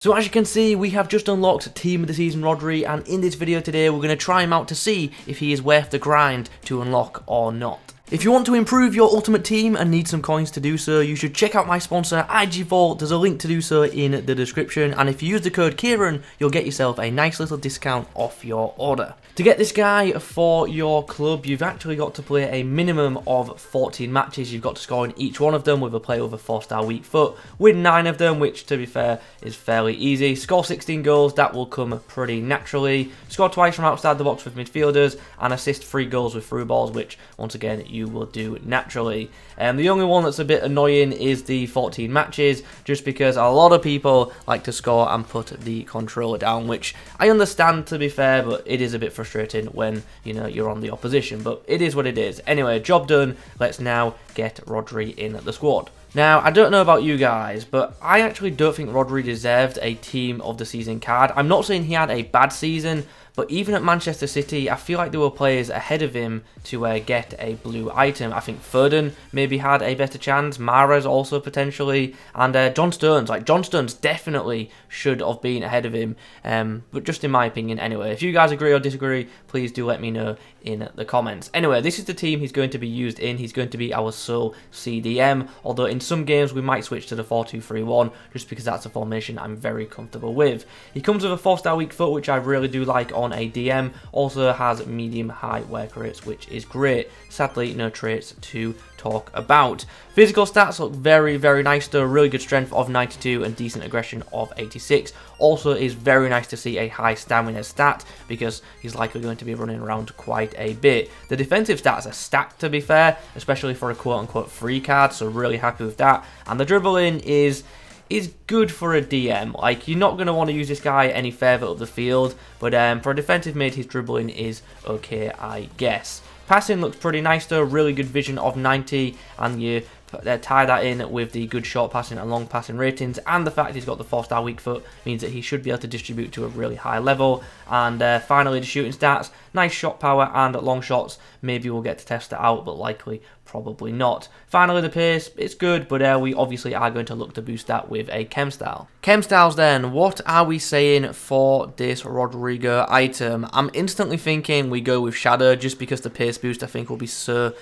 So as you can see, we have just unlocked Team of the Season Rodri, and in this video today we're going to try him out to see if he is worth the grind to unlock or not. If you want to improve your ultimate team and need some coins to do so, you should check out my sponsor IG Vault. There's a link to do so in the description, and if you use the code Kieran, you'll get yourself a nice little discount off your order. To get this guy for your club, you've actually got to play a minimum of 14 matches. You've got to score in each one of them with a player with a 4-star weak foot. Win 9 of them, which to be fair is fairly easy. Score 16 goals, that will come pretty naturally. Score twice from outside the box with midfielders, and assist 3 goals with through balls, which once again you will do naturally. The only one that's a bit annoying is the 14 matches, just because a lot of people like to score and put the controller down, which I understand to be fair, but it is a bit frustrating when you're on the opposition, but it is what it is. Anyway, job done. Let's now get Rodri in the squad. Now, I don't know about you guys, but I actually don't think Rodri deserved a Team of the Season card. I'm not saying he had a bad season, but even at Manchester City, I feel like there were players ahead of him to get a blue item. I think Foden maybe had a better chance, Mahrez also potentially, and John Stones. Like, John Stones definitely should have been ahead of him, but just in my opinion anyway. If you guys agree or disagree, please do let me know in the comments. Anyway, this is the team he's going to be used in. He's going to be our sole CDM, although in some games we might switch to the 4-2-3-1 just because that's a formation I'm very comfortable with. He comes with a 4-star weak foot, which I really do like on a DM. Also has medium high work rates, which is great. Sadly, no traits to talk about. Physical stats look very, very nice though. Really good strength of 92 and decent aggression of 86. Also is very nice to see a high stamina stat because he's likely going to be running around quite a bit. The defensive stats are stacked to be fair, especially for a quote-unquote free card, so really happy with that. And the dribbling is good for a DM. Like, you're not going to want to use this guy any further up the field, but for a defensive mid, his dribbling is okay, I guess. Passing looks pretty nice though, really good vision of 90, and you tie that in with the good short passing and long passing ratings, and the fact he's got the 4-star weak foot means that he should be able to distribute to a really high level. And finally, the shooting stats, nice shot power and long shots. Maybe we'll get to test it out, but likely probably not. Finally, the pace, it's good, but we obviously are going to look to boost that with a chem style. Chem styles then, what are we saying for this Rodrigo item? I'm instantly thinking we go with Shadow, just because the pace boost I think will be so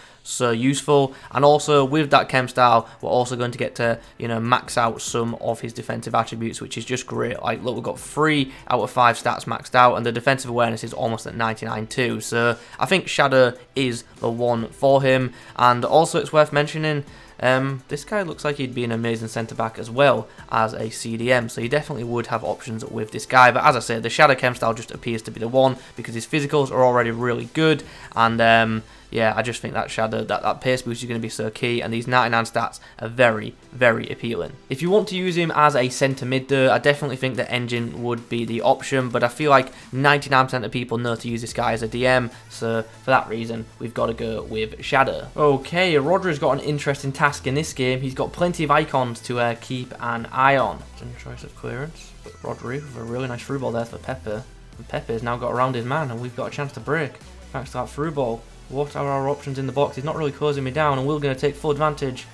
useful, and also with that chem style we're also going to get to max out some of his defensive attributes, which is just great. Like, look, we've got 3 out of 5 stats maxed out, and the defensive awareness is almost at 99 too, so I think Shadow is the one for him. And also it's worth mentioning, this guy looks like he'd be an amazing centre-back as well as a CDM, so you definitely would have options with this guy. But as I said, the Shadow Chem style just appears to be the one because his physicals are already really good, and yeah, I just think that Shadow, that pace boost is going to be so key, and these 99 stats are very, very appealing. If you want to use him as a centre mid though, I definitely think that Engine would be the option, but I feel like 99% of people know to use this guy as a DM, so for that reason, we've got to go with Shadow. Okay, Rodri's got an interesting task in this game. He's got plenty of icons to keep an eye on. Choice of clearance, but Rodri with a really nice through ball there for Pepe, and Pepe's now got around his man, and we've got a chance to break thanks to that through ball. What are our options in the box? He's not really closing me down, and we're going to take full advantage.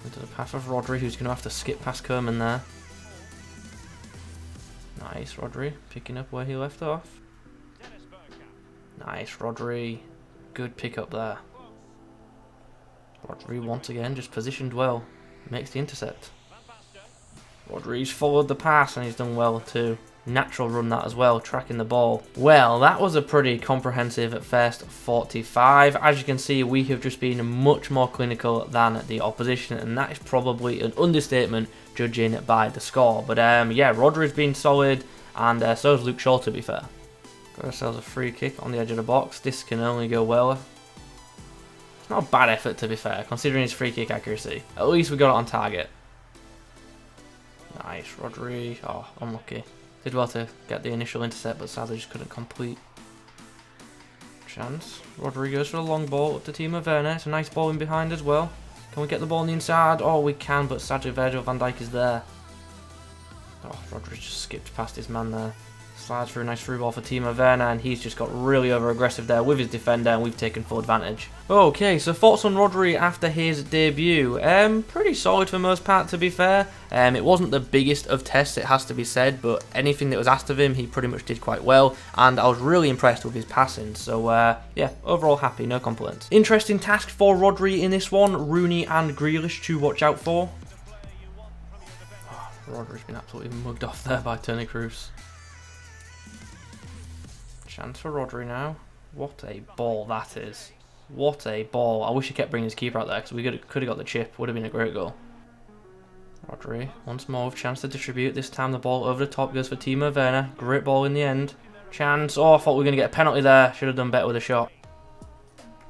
Into the path of Rodri, who's going to have to skip past Kerman there. Nice, Rodri, picking up where he left off. Nice, Rodri. Good pick up there. Rodri once again just positioned well. Makes the intercept. Rodri's followed the pass, and he's done well too. Natural run that as well, tracking the ball. Well, that was a pretty comprehensive first 45. As you can see, we have just been much more clinical than the opposition, and that is probably an understatement judging by the score. But yeah, Rodri's been solid, and so is Luke Shaw, to be fair. Got ourselves a free kick on the edge of the box. This can only go well. It's not a bad effort, to be fair, considering his free kick accuracy. At least we got it on target. Nice, Rodri. Oh, unlucky. Did well to get the initial intercept, but sadly just couldn't complete. Chance. Rodri goes for a long ball up to Timo Werner. It's a nice ball in behind as well. Can we get the ball on the inside? Oh, we can, but sadly Virgil van Dijk is there. Oh, Rodri just skipped past his man there. Slides through a nice through ball for Timo Werner, and he's just got really over aggressive there with his defender, and we've taken full advantage. Okay, so thoughts on Rodri after his debut? Pretty solid for the most part, to be fair. It wasn't the biggest of tests, it has to be said, but anything that was asked of him, he pretty much did quite well, and I was really impressed with his passing. So yeah, overall happy, no complaints. Interesting task for Rodri in this one. Rooney and Grealish to watch out for. Oh, Rodri's been absolutely mugged off there by Toni Kroos. Chance for Rodri now. What a ball that is. What a ball. I wish he kept bringing his keeper out there because we could have got the chip. Would have been a great goal. Rodri once more with chance to distribute. This time the ball over the top goes for Timo Werner. Great ball in the end. Chance. Oh, I thought we were going to get a penalty there. Should have done better with a shot.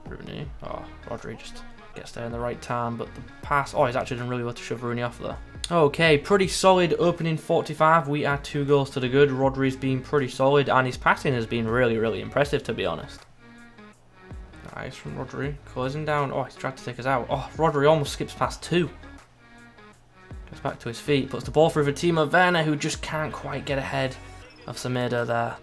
Rooney. Oh, Rodri just gets there in the right time. But the pass. Oh, he's actually done really well to shove Rooney off there. Okay, pretty solid opening 45. We are 2 goals to the good. Rodri's been pretty solid, and his passing has been really, really impressive, to be honest. Nice from Rodri. Closing down. Oh, he's tried to take us out. Oh, Rodri almost skips past 2. Gets back to his feet. Puts the ball through for Timo Werner, who just can't quite get ahead of Semedo there.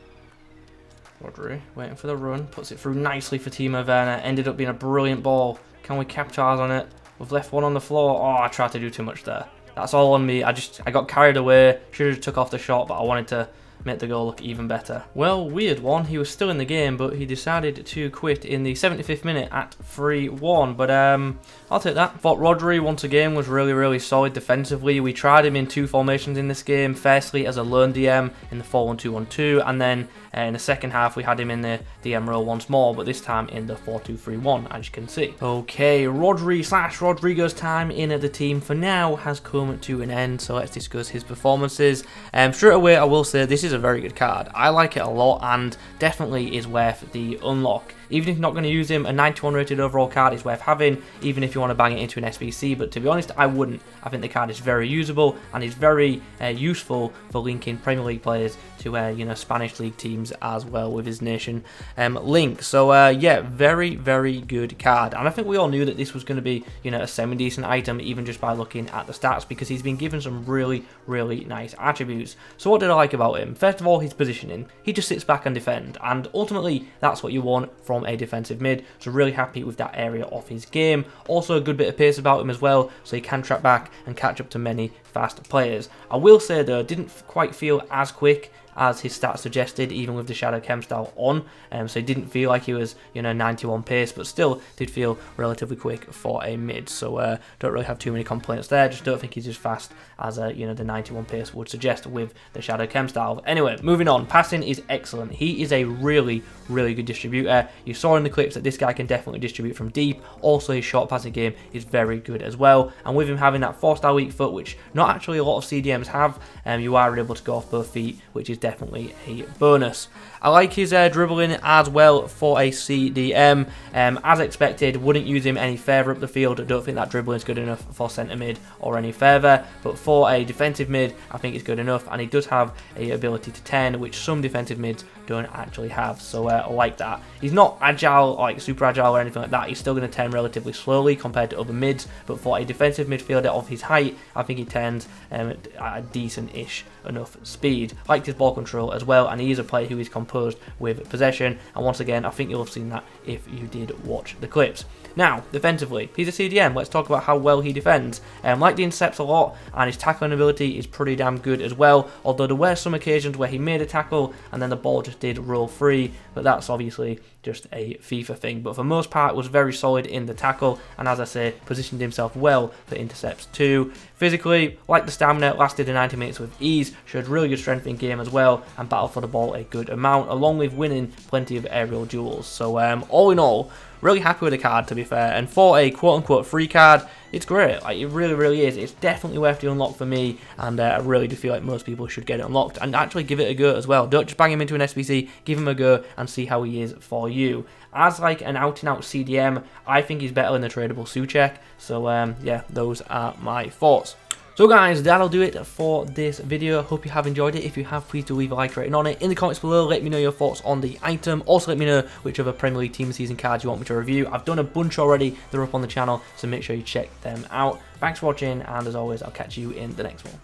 Rodri waiting for the run. Puts it through nicely for Timo Werner. Ended up being a brilliant ball. Can we capitalize on it? We've left one on the floor. Oh, I tried to do too much there. That's all on me. I got carried away. Should have took off the shot, but I wanted to make the goal look even better. Well, weird one. He was still in the game, but he decided to quit in the 75th minute at 3-1. But I'll take that. Thought Rodri once again was really, really solid defensively. We tried him in 2 formations in this game. Firstly, as a lone DM in the 4-1-2-1-2, and then in the second half we had him in the DM role once more, but this time in the 4-2-3-1, as you can see. Okay, Rodri/Rodrigo's time in the team for now has come to an end, so let's discuss his performances. Straight away, I will say this is a very good card. I like it a lot, and definitely is worth the unlock. Even if you're not going to use him, a 91 rated overall card is worth having, even if you want to bang it into an SBC, but to be honest, I wouldn't. I think the card is very usable, and is very useful for linking Premier League players to Spanish League teams as well with his nation link. So yeah, very, very good card, and I think we all knew that this was going to be a semi-decent item, even just by looking at the stats, because he's been given some really, really nice attributes. So what did I like about him? First of all, his positioning. He just sits back and defend, and ultimately that's what you want from a defensive mid, so really happy with that area of his game. Also a good bit of pace about him as well, so he can track back and catch up to many fast players. I will say though, didn't quite feel as quick as his stats suggested, even with the Shadow Chem style on, so it didn't feel like he was 91 pace, but still did feel relatively quick for a mid. So don't really have too many complaints there. Just don't think he's as fast as the 91 pace would suggest with the Shadow Chem style. Anyway, moving on. Passing is excellent. He is a really, really good distributor. You saw in the clips that this guy can definitely distribute from deep. Also, his short passing game is very good as well, and with him having that 4-star weak foot, which not actually a lot of CDMs have, you are able to go off both feet, which is definitely a bonus. I like his dribbling as well for a CDM. As expected, wouldn't use him any further up the field. I don't think that dribbling is good enough for centre mid or any further, but for a defensive mid, I think it's good enough, and he does have a ability to 10, which some defensive mids don't actually have, so I like that. He's not agile, like super agile or anything like that. He's still going to turn relatively slowly compared to other mids, but for a defensive midfielder of his height, I think he turns at a decent-ish enough speed. Liked his ball control as well, and he is a player who is composed with possession, and once again, I think you'll have seen that if you did watch the clips. Now, defensively, he's a CDM. Let's talk about how well he defends. Like the intercepts a lot, and his tackling ability is pretty damn good as well, although there were some occasions where he made a tackle and then the ball just did roll free, but that's obviously just a FIFA thing. But for the most part, was very solid in the tackle, and as I say, positioned himself well for intercepts too. Physically, like the stamina, lasted the 90 minutes with ease, showed really good strength in game as well, and battled for the ball a good amount, along with winning plenty of aerial duels. So all in all, really happy with the card, to be fair, and for a quote-unquote free card, it's great. Like, it really, really is. It's definitely worth the unlock for me, and I really do feel like most people should get it unlocked and actually give it a go as well. Don't just bang him into an SBC, give him a go and see how he is for you. As like an out-and-out CDM, I think he's better than the tradable Soucek, so yeah, those are my thoughts. So guys, that'll do it for this video. Hope you have enjoyed it. If you have, please do leave a like rating on it. In the comments below, let me know your thoughts on the item. Also, let me know which other Premier League team season cards you want me to review. I've done a bunch already. They're up on the channel, so make sure you check them out. Thanks for watching, and as always, I'll catch you in the next one.